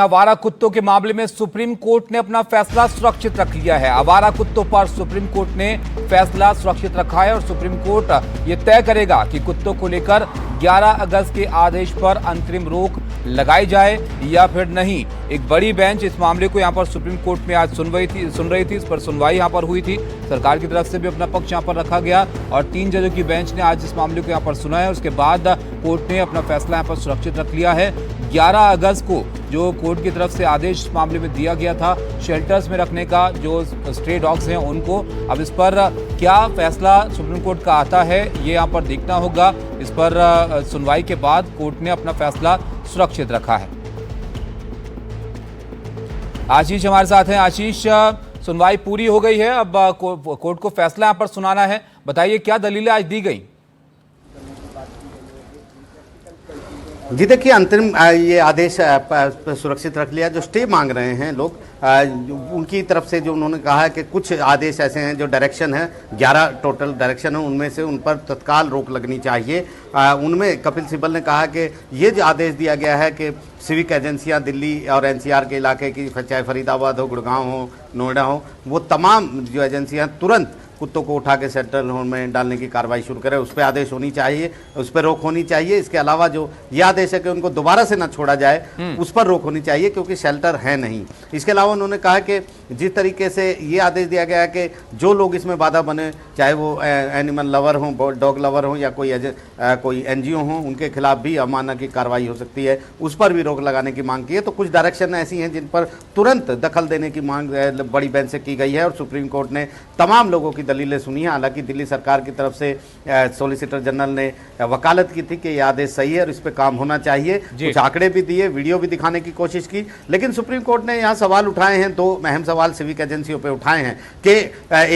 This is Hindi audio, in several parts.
आवारा कुत्तों के मामले में सुप्रीम कोर्ट ने अपना फैसला सुरक्षित रख लिया है। आवारा कुत्तों पर सुप्रीम कोर्ट ने फैसला सुरक्षित रखा है और सुप्रीम कोर्ट ये तय करेगा कि कुत्तों को लेकर 11 अगस्त के आदेश पर अंतरिम रोक लगाई जाए या फिर नहीं। एक बड़ी बेंच इस मामले को यहां पर सुप्रीम कोर्ट में आज सुन रही थी। इस पर सुनवाई यहां पर हुई थी। सरकार की तरफ से भी अपना पक्ष यहां पर रखा गया और 3 जजों की बेंच ने आज इस मामले को यहां पर सुना है। उसके बाद कोर्ट ने अपना फैसला यहां पर सुरक्षित रख लिया है। 11 अगस्त को जो कोर्ट की तरफ से आदेश इस मामले में दिया गया था शेल्टर्स में रखने का, जो स्ट्रे डॉग्स हैं उनको, अब इस पर क्या फैसला सुप्रीम कोर्ट का आता है ये यहाँ पर देखना होगा। इस पर सुनवाई के बाद कोर्ट ने अपना फैसला सुरक्षित रखा है। आशीष हमारे साथ हैं। आशीष, सुनवाई पूरी हो गई है, अब कोर्ट को फैसला यहाँ पर सुनाना है। बताइए क्या दलीलें आज दी गई? जी देखिए, अंतरिम ये आदेश सुरक्षित रख लिया। जो स्टे मांग रहे हैं लोग, उनकी तरफ से जो उन्होंने कहा है कि कुछ आदेश ऐसे हैं जो डायरेक्शन है, 11 टोटल डायरेक्शन है, उनमें से उन पर तत्काल रोक लगनी चाहिए। उनमें कपिल सिब्बल ने कहा कि ये जो आदेश दिया गया है कि सिविक एजेंसियां दिल्ली और एनसीआर के इलाके की, चाहे फरीदाबाद हो, गुड़गांव हो, नोएडा हो, वो तमाम जो एजेंसियां तुरंत कुत्तों को उठा के सेंट्रल होम में डालने की कार्रवाई शुरू करें, उस पर आदेश होनी चाहिए, उस पर रोक होनी चाहिए। इसके अलावा जो ये आदेश है कि उनको दोबारा से ना छोड़ा जाए, उस पर रोक होनी चाहिए क्योंकि शेल्टर है नहीं। इसके अलावा उन्होंने कहा कि जिस तरीके से ये आदेश दिया गया है कि जो लोग इसमें बाधा बने, चाहे वो एनिमल लवर हों, डॉग लवर हों या कोई एनजीओ हों, उनके खिलाफ भी अवमानना की कार्रवाई हो सकती है, उस पर भी रोक लगाने की मांग की है। तो कुछ डायरेक्शन ऐसी हैं जिन पर तुरंत दखल देने की मांग बड़ी बेंच से की गई है और सुप्रीम कोर्ट ने तमाम लोगों की दलीलें सुनी है। हालांकि दिल्ली सरकार की तरफ से सॉलिसिटर जनरल ने वकालत की थी कि यह आदेश सही है और इस पे काम होना चाहिए। कुछ आंकड़े भी दिए, वीडियो भी दिखाने की कोशिश की, लेकिन सुप्रीम कोर्ट ने यहाँ सवाल उठाए हैं, 2 अहम सवाल सिविक एजेंसियों पे उठाए हैं कि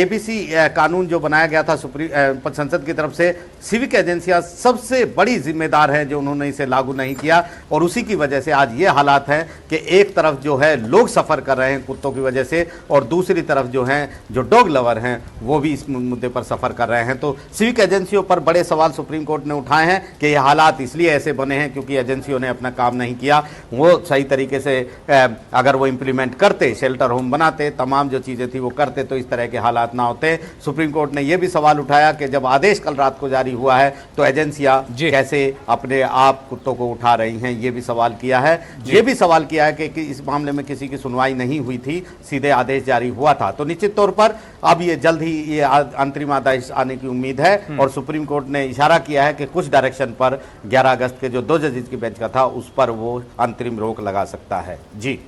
एबीसी कानून जो बनाया गया था संसद की तरफ से, सिविक एजेंसियां सबसे बड़ी जिम्मेदार है जो उन्होंने इसे लागू नहीं किया और उसी की वजह से आज ये हालात हैं कि एक तरफ जो है लोग सफर कर रहे हैं कुत्तों की वजह से और दूसरी तरफ जो हैं जो डॉग लवर हैं वो भी इस मुद्दे पर सफर कर रहे हैं। तो सिविक एजेंसियों पर बड़े सवाल सुप्रीम कोर्ट ने उठाए हैं कि ये हालात इसलिए ऐसे बने हैं क्योंकि एजेंसियों ने अपना काम नहीं किया। वो सही तरीके से अगर वो इंप्लीमेंट करते, शेल्टर होम बनाते, तमाम जो चीजें थी वो करते, तो इस तरह के हालात ना होते। सुप्रीम कोर्ट ने यह भी सवाल उठाया कि जब आदेश कल रात को जारी हुआ है तो एजेंसियां कैसे अपने आप कुत्तों को उठा रही हैं, ये भी सवाल किया है। ये भी सवाल किया है कि इस मामले में किसी की सुनवाई नहीं हुई थी, सीधे आदेश जारी हुआ था। तो निश्चित तौर पर अब ये जल्द ही ये अंतरिम आदेश आने की उम्मीद है और सुप्रीम कोर्ट ने इशारा किया है कि कुछ डायरेक्शन पर 11 अगस्त के जो 2 जजेस की बेंच का था उस पर वो अंतरिम रोक लगा सकता है। जी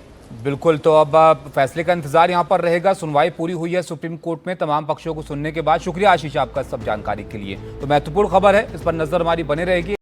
बिल्कुल, तो अब फैसले का इंतजार यहां पर रहेगा। सुनवाई पूरी हुई है सुप्रीम कोर्ट में तमाम पक्षों को सुनने के बाद। शुक्रिया आशीष आपका सब जानकारी के लिए। तो महत्वपूर्ण खबर है, इस पर नजर हमारी बने रहेगी।